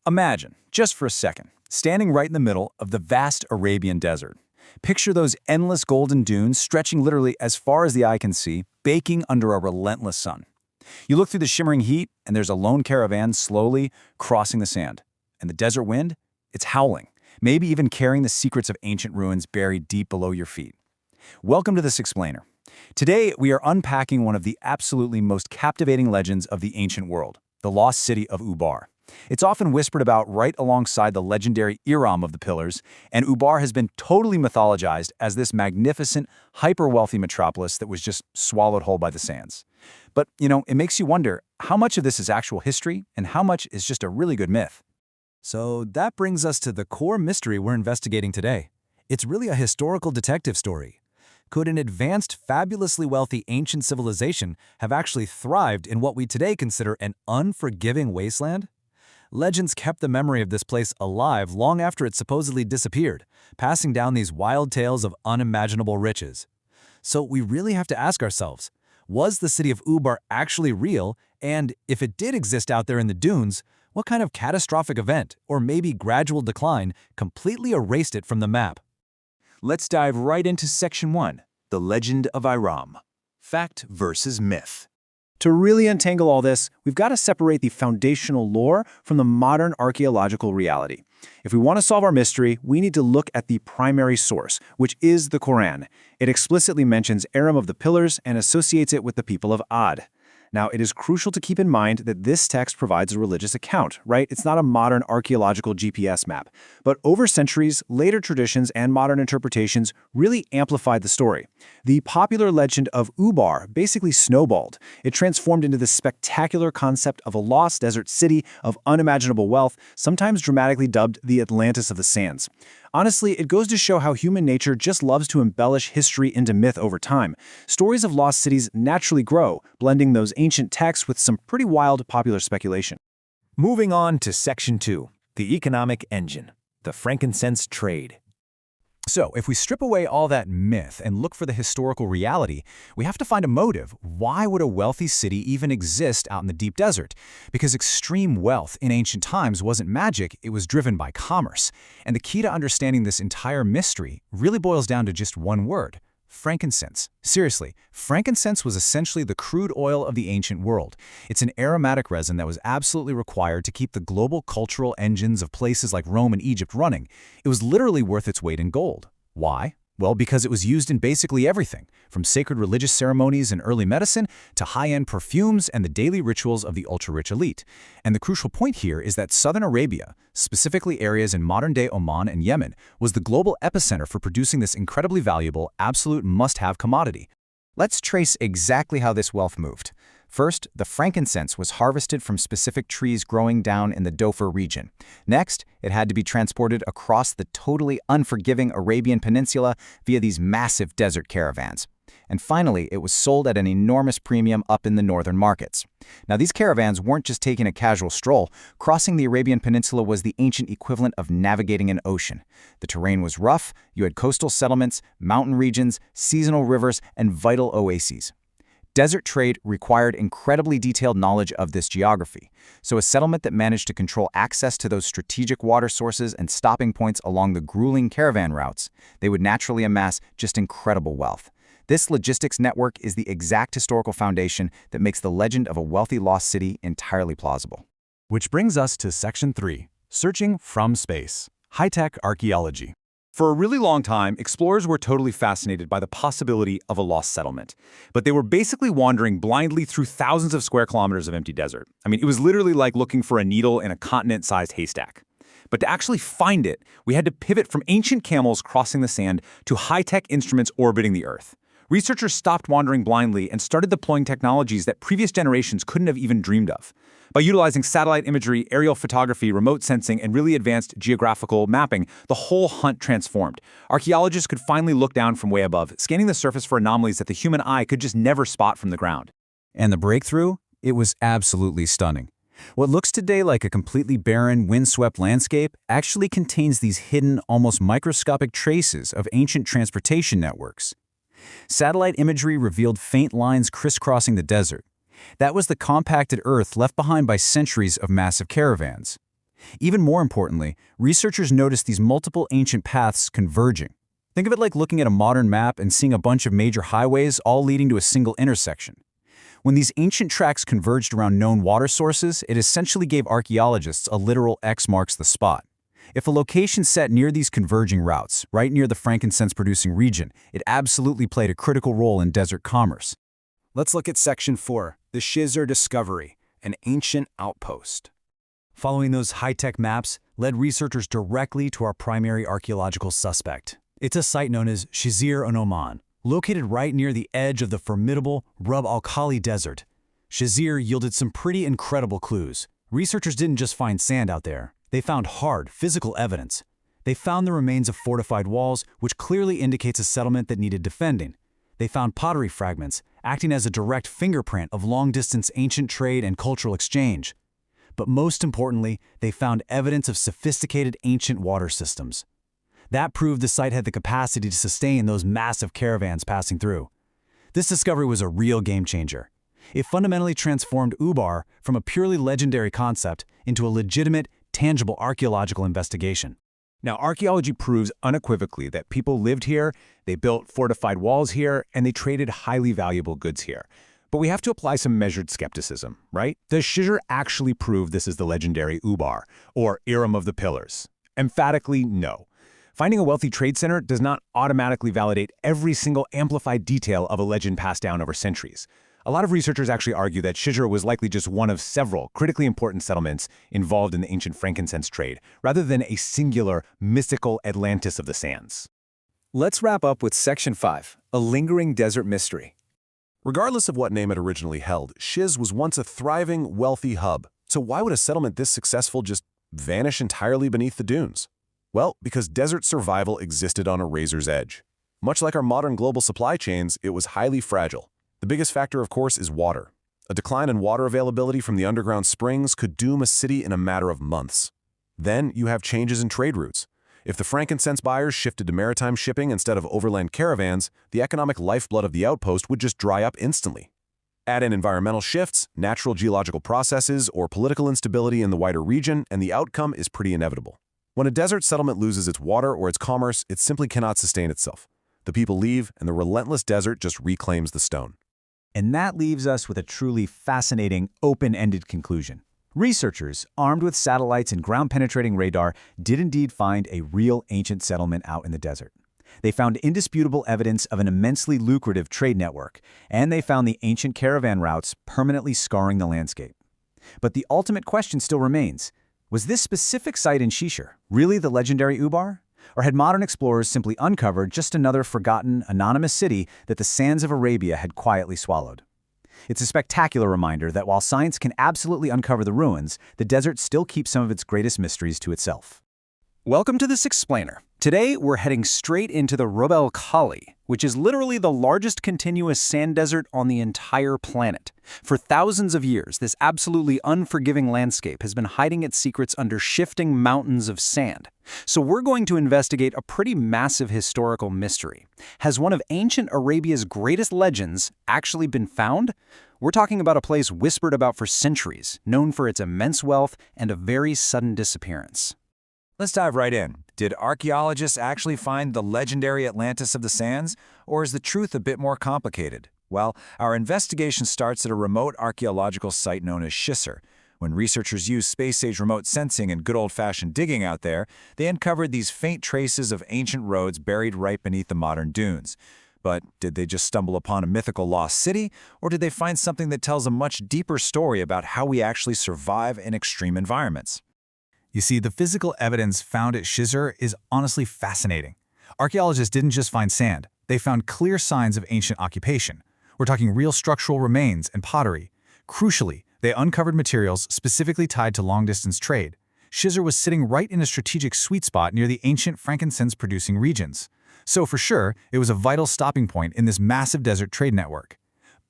Imagine, just for a second, standing right in the middle of the vast Arabian Desert. Picture those endless golden dunes stretching literally as far as the eye can see, baking under a relentless sun. You look through the shimmering heat, and there's a lone caravan slowly crossing the sand. And the desert wind? It's howling, maybe even carrying the secrets of ancient ruins buried deep below your feet. Welcome to This Explainer. Today, we are unpacking one of the absolutely most captivating legends of the ancient world, the lost city of Ubar. It's often whispered about right alongside the legendary Iram of the Pillars, and Ubar has been totally mythologized as this magnificent, hyper-wealthy metropolis that was just swallowed whole by the sands. But, it makes you wonder, how much of this is actual history and how much is just a really good myth? So that brings us to the core mystery we're investigating today. It's really a historical detective story. Could an advanced, fabulously wealthy ancient civilization have actually thrived in what we today consider an unforgiving wasteland? Legends kept the memory of this place alive long after it supposedly disappeared, passing down these wild tales of unimaginable riches. So we really have to ask ourselves, was the city of Ubar actually real? And if it did exist out there in the dunes, what kind of catastrophic event, or maybe gradual decline, completely erased it from the map? Let's dive right into Section 1, the legend of Iram. Fact versus myth. To really untangle all this, we've got to separate the foundational lore from the modern archaeological reality. If we want to solve our mystery, we need to look at the primary source, which is the Quran. It explicitly mentions Iram of the Pillars and associates it with the people of Ad. Now, it is crucial to keep in mind that this text provides a religious account, right? It's not a modern archaeological GPS map. But over centuries, later traditions and modern interpretations really amplified the story. The popular legend of Ubar basically snowballed. It transformed into this spectacular concept of a lost desert city of unimaginable wealth, sometimes dramatically dubbed the Atlantis of the Sands. Honestly, it goes to show how human nature just loves to embellish history into myth over time. Stories of lost cities naturally grow, blending those ancient texts with some pretty wild popular speculation. Moving on to Section 2, the economic engine, the frankincense trade. So, if we strip away all that myth and look for the historical reality, we have to find a motive. Why would a wealthy city even exist out in the deep desert? Because extreme wealth in ancient times wasn't magic, it was driven by commerce. And the key to understanding this entire mystery really boils down to just one word: frankincense. Seriously, frankincense was essentially the crude oil of the ancient world. It's an aromatic resin that was absolutely required to keep the global cultural engines of places like Rome and Egypt running. It was literally worth its weight in gold. Why? Well, because it was used in basically everything, from sacred religious ceremonies and early medicine to high-end perfumes and the daily rituals of the ultra-rich elite. And the crucial point here is that southern Arabia, specifically areas in modern-day Oman and Yemen, was the global epicenter for producing this incredibly valuable, absolute must-have commodity. Let's trace exactly how this wealth moved. First, the frankincense was harvested from specific trees growing down in the Dhofar region. Next, it had to be transported across the totally unforgiving Arabian Peninsula via these massive desert caravans. And finally, it was sold at an enormous premium up in the northern markets. Now, these caravans weren't just taking a casual stroll. Crossing the Arabian Peninsula was the ancient equivalent of navigating an ocean. The terrain was rough, you had coastal settlements, mountain regions, seasonal rivers, and vital oases. Desert trade required incredibly detailed knowledge of this geography, so a settlement that managed to control access to those strategic water sources and stopping points along the grueling caravan routes, they would naturally amass just incredible wealth. This logistics network is the exact historical foundation that makes the legend of a wealthy lost city entirely plausible. Which brings us to Section 3, Searching from Space, High-Tech Archaeology. For a really long time, explorers were totally fascinated by the possibility of a lost settlement. But they were basically wandering blindly through thousands of square kilometers of empty desert. It was literally like looking for a needle in a continent-sized haystack. But to actually find it, we had to pivot from ancient camels crossing the sand to high-tech instruments orbiting the Earth. Researchers stopped wandering blindly and started deploying technologies that previous generations couldn't have even dreamed of. By utilizing satellite imagery, aerial photography, remote sensing, and really advanced geographical mapping, the whole hunt transformed. Archaeologists could finally look down from way above, scanning the surface for anomalies that the human eye could just never spot from the ground. And the breakthrough? It was absolutely stunning. What looks today like a completely barren, windswept landscape actually contains these hidden, almost microscopic traces of ancient transportation networks. Satellite imagery revealed faint lines crisscrossing the desert. That was the compacted Earth left behind by centuries of massive caravans. Even more importantly, researchers noticed these multiple ancient paths converging. Think of it like looking at a modern map and seeing a bunch of major highways all leading to a single intersection. When these ancient tracks converged around known water sources, it essentially gave archaeologists a literal X marks the spot. If a location set near these converging routes, right near the frankincense-producing region, it absolutely played a critical role in desert commerce. Let's look at Section 4, the Shisr discovery, an ancient outpost. Following those high-tech maps led researchers directly to our primary archaeological suspect. It's a site known as Shisr in Oman, located right near the edge of the formidable Rub al-Khali Desert. Shisr yielded some pretty incredible clues. Researchers didn't just find sand out there. They found hard, physical evidence. They found the remains of fortified walls, which clearly indicates a settlement that needed defending. They found pottery fragments, acting as a direct fingerprint of long-distance ancient trade and cultural exchange. But most importantly, they found evidence of sophisticated ancient water systems. That proved the site had the capacity to sustain those massive caravans passing through. This discovery was a real game-changer. It fundamentally transformed Ubar from a purely legendary concept into a legitimate, tangible archaeological investigation. Now, archaeology proves unequivocally that people lived here, they built fortified walls here, and they traded highly valuable goods here. But we have to apply some measured skepticism, right? Does Shisr actually prove this is the legendary Ubar, or Iram of the Pillars? Emphatically, no. Finding a wealthy trade center does not automatically validate every single amplified detail of a legend passed down over centuries. A lot of researchers actually argue that Shisr was likely just one of several critically important settlements involved in the ancient frankincense trade, rather than a singular, mystical Atlantis of the sands. Let's wrap up with Section 5, a lingering desert mystery. Regardless of what name it originally held, Shisr was once a thriving, wealthy hub. So why would a settlement this successful just vanish entirely beneath the dunes? Well, because desert survival existed on a razor's edge. Much like our modern global supply chains, it was highly fragile. The biggest factor, of course, is water. A decline in water availability from the underground springs could doom a city in a matter of months. Then you have changes in trade routes. If the frankincense buyers shifted to maritime shipping instead of overland caravans, the economic lifeblood of the outpost would just dry up instantly. Add in environmental shifts, natural geological processes, or political instability in the wider region, and the outcome is pretty inevitable. When a desert settlement loses its water or its commerce, it simply cannot sustain itself. The people leave, and the relentless desert just reclaims the stone. And that leaves us with a truly fascinating, open-ended conclusion. Researchers, armed with satellites and ground-penetrating radar, did indeed find a real ancient settlement out in the desert. They found indisputable evidence of an immensely lucrative trade network, and they found the ancient caravan routes permanently scarring the landscape. But the ultimate question still remains. Was this specific site in Shisr really the legendary Ubar? Or had modern explorers simply uncovered just another forgotten, anonymous city that the sands of Arabia had quietly swallowed? It's a spectacular reminder that while science can absolutely uncover the ruins, the desert still keeps some of its greatest mysteries to itself. Welcome to this explainer. Today, we're heading straight into the Rub al-Khali, which is literally the largest continuous sand desert on the entire planet. For thousands of years, this absolutely unforgiving landscape has been hiding its secrets under shifting mountains of sand. So we're going to investigate a pretty massive historical mystery. Has one of ancient Arabia's greatest legends actually been found? We're talking about a place whispered about for centuries, known for its immense wealth and a very sudden disappearance. Let's dive right in. Did archaeologists actually find the legendary Atlantis of the sands, or is the truth a bit more complicated? Well, our investigation starts at a remote archaeological site known as Shisr. When researchers used space-age remote sensing and good old-fashioned digging out there, they uncovered these faint traces of ancient roads buried right beneath the modern dunes. But did they just stumble upon a mythical lost city, or did they find something that tells a much deeper story about how we actually survive in extreme environments? You see, the physical evidence found at Shisr is honestly fascinating. Archaeologists didn't just find sand. They found clear signs of ancient occupation. We're talking real structural remains and pottery. Crucially, they uncovered materials specifically tied to long-distance trade. Shisr was sitting right in a strategic sweet spot near the ancient frankincense-producing regions. So for sure, it was a vital stopping point in this massive desert trade network.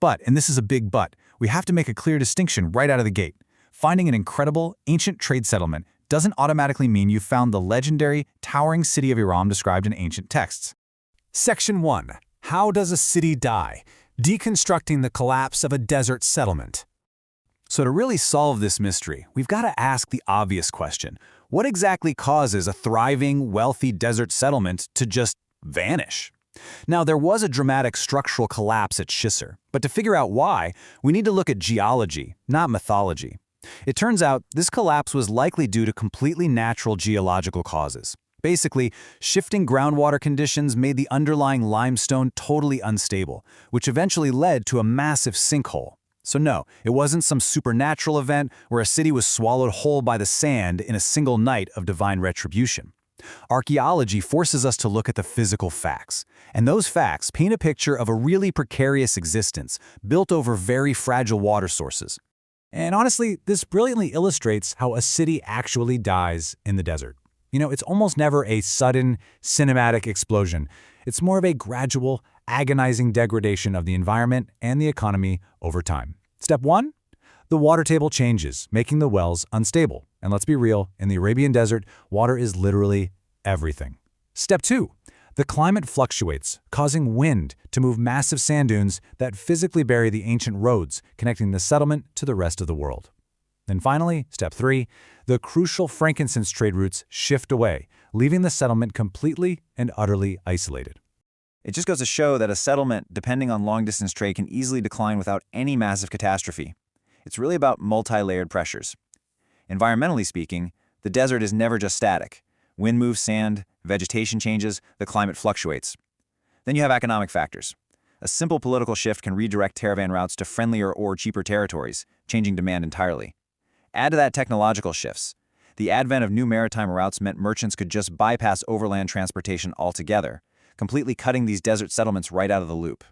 But, and this is a big but, we have to make a clear distinction right out of the gate. Finding an incredible, ancient trade settlement doesn't automatically mean you found the legendary, towering city of Iram described in ancient texts. Section 1. How does a city die? Deconstructing the collapse of a desert settlement. So to really solve this mystery, we've got to ask the obvious question. What exactly causes a thriving, wealthy desert settlement to just vanish? Now, there was a dramatic structural collapse at Shisr, but to figure out why, we need to look at geology, not mythology. It turns out this collapse was likely due to completely natural geological causes. Basically, shifting groundwater conditions made the underlying limestone totally unstable, which eventually led to a massive sinkhole. So no, it wasn't some supernatural event where a city was swallowed whole by the sand in a single night of divine retribution. Archaeology forces us to look at the physical facts, and those facts paint a picture of a really precarious existence built over very fragile water sources. And honestly, this brilliantly illustrates how a city actually dies in the desert. It's almost never a sudden, cinematic explosion. It's more of a gradual, agonizing degradation of the environment and the economy over time. Step 1, the water table changes, making the wells unstable. And let's be real, in the Arabian Desert, water is literally everything. Step 2, the climate fluctuates, causing wind to move massive sand dunes that physically bury the ancient roads connecting the settlement to the rest of the world. Then finally, step 3, the crucial frankincense trade routes shift away, leaving the settlement completely and utterly isolated. It just goes to show that a settlement, depending on long-distance trade, can easily decline without any massive catastrophe. It's really about multi-layered pressures. Environmentally speaking, the desert is never just static. Wind moves sand, vegetation changes, the climate fluctuates. Then you have economic factors. A simple political shift can redirect caravan routes to friendlier or cheaper territories, changing demand entirely. Add to that technological shifts. The advent of new maritime routes meant merchants could just bypass overland transportation altogether, completely cutting these desert settlements right out of the loop.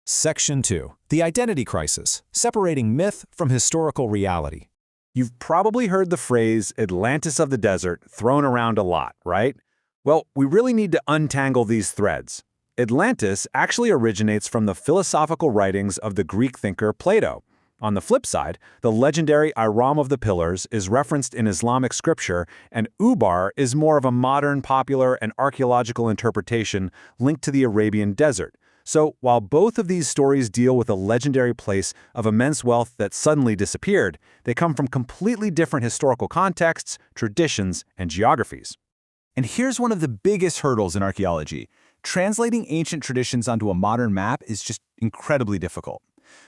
Section 2. The Identity Crisis, separating myth from historical reality. You've probably heard the phrase Atlantis of the desert thrown around a lot, right? Well, we really need to untangle these threads. Atlantis actually originates from the philosophical writings of the Greek thinker Plato. On the flip side, the legendary Iram of the Pillars is referenced in Islamic scripture, and Ubar is more of a modern, popular, and archaeological interpretation linked to the Arabian Desert. So, while both of these stories deal with a legendary place of immense wealth that suddenly disappeared, they come from completely different historical contexts, traditions, and geographies. And here's one of the biggest hurdles in archaeology. Translating ancient traditions onto a modern map is just incredibly difficult.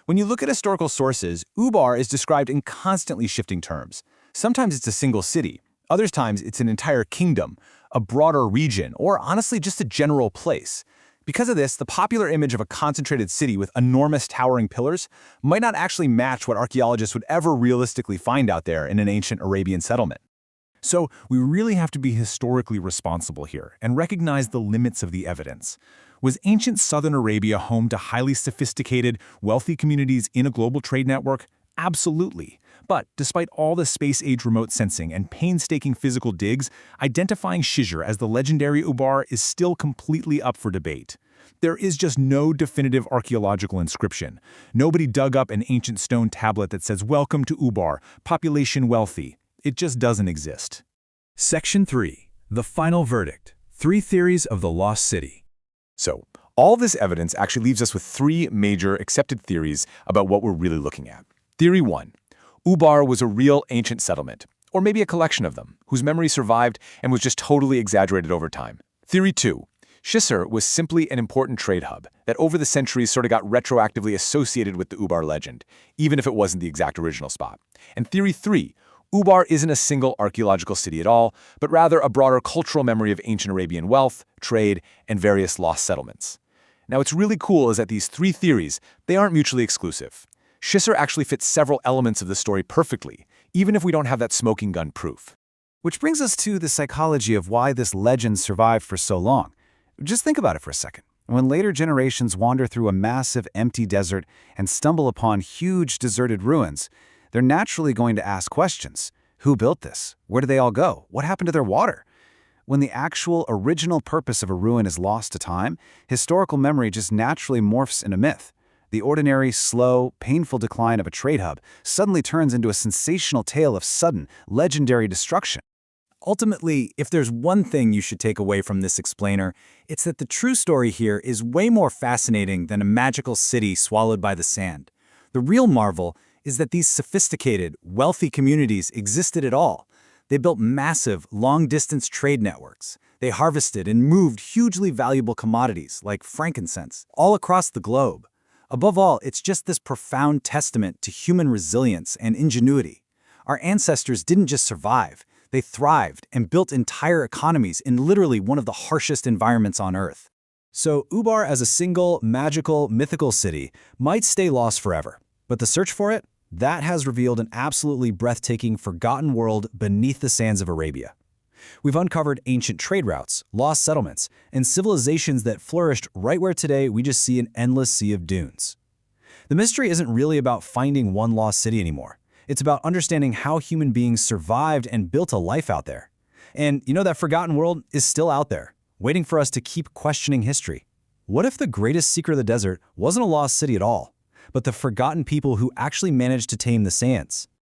When you look at historical sources, Ubar is described in constantly shifting terms. Sometimes it's a single city, other times it's an entire kingdom, a broader region, or honestly just a general place. Because of this, the popular image of a concentrated city with enormous towering pillars might not actually match what archaeologists would ever realistically find out there in an ancient Arabian settlement. So we really have to be historically responsible here and recognize the limits of the evidence. Was ancient southern Arabia home to highly sophisticated, wealthy communities in a global trade network? Absolutely. But despite all the space-age remote sensing and painstaking physical digs, identifying Shisr as the legendary Ubar is still completely up for debate. There is just no definitive archaeological inscription. Nobody dug up an ancient stone tablet that says, "Welcome to Ubar, population wealthy." It just doesn't exist. Section 3. The Final Verdict. 3 Theories of the Lost City. So, all this evidence actually leaves us with 3 major accepted theories about what we're really looking at. Theory 1. Ubar was a real ancient settlement, or maybe a collection of them, whose memory survived and was just totally exaggerated over time. Theory 2. Shisr was simply an important trade hub that over the centuries sort of got retroactively associated with the Ubar legend, even if it wasn't the exact original spot. And Theory 3. Ubar isn't a single archaeological city at all, but rather a broader cultural memory of ancient Arabian wealth, trade, and various lost settlements. Now, what's really cool is that these 3 theories, they aren't mutually exclusive. Shisr actually fits several elements of the story perfectly, even if we don't have that smoking gun proof. Which brings us to the psychology of why this legend survived for so long. Just think about it for a second. When later generations wander through a massive empty desert and stumble upon huge deserted ruins, they're naturally going to ask questions. Who built this? Where did they all go? What happened to their water? When the actual original purpose of a ruin is lost to time, historical memory just naturally morphs into myth. The ordinary, slow, painful decline of a trade hub suddenly turns into a sensational tale of sudden, legendary destruction. Ultimately, if there's one thing you should take away from this explainer, it's that the true story here is way more fascinating than a magical city swallowed by the sand. The real marvel is that these sophisticated, wealthy communities existed at all. They built massive, long-distance trade networks. They harvested and moved hugely valuable commodities, like frankincense, all across the globe. Above all, it's just this profound testament to human resilience and ingenuity. Our ancestors didn't just survive, they thrived and built entire economies in literally one of the harshest environments on Earth. So Ubar as a single, magical, mythical city might stay lost forever. But the search for it? That has revealed an absolutely breathtaking, forgotten world beneath the sands of Arabia. We've uncovered ancient trade routes, lost settlements, and civilizations that flourished right where today we just see an endless sea of dunes. The mystery isn't really about finding one lost city anymore. It's about understanding how human beings survived and built a life out there. And you know, that forgotten world is still out there, waiting for us to keep questioning history. What if the greatest secret of the desert wasn't a lost city at all, but the forgotten people who actually managed to tame the sands?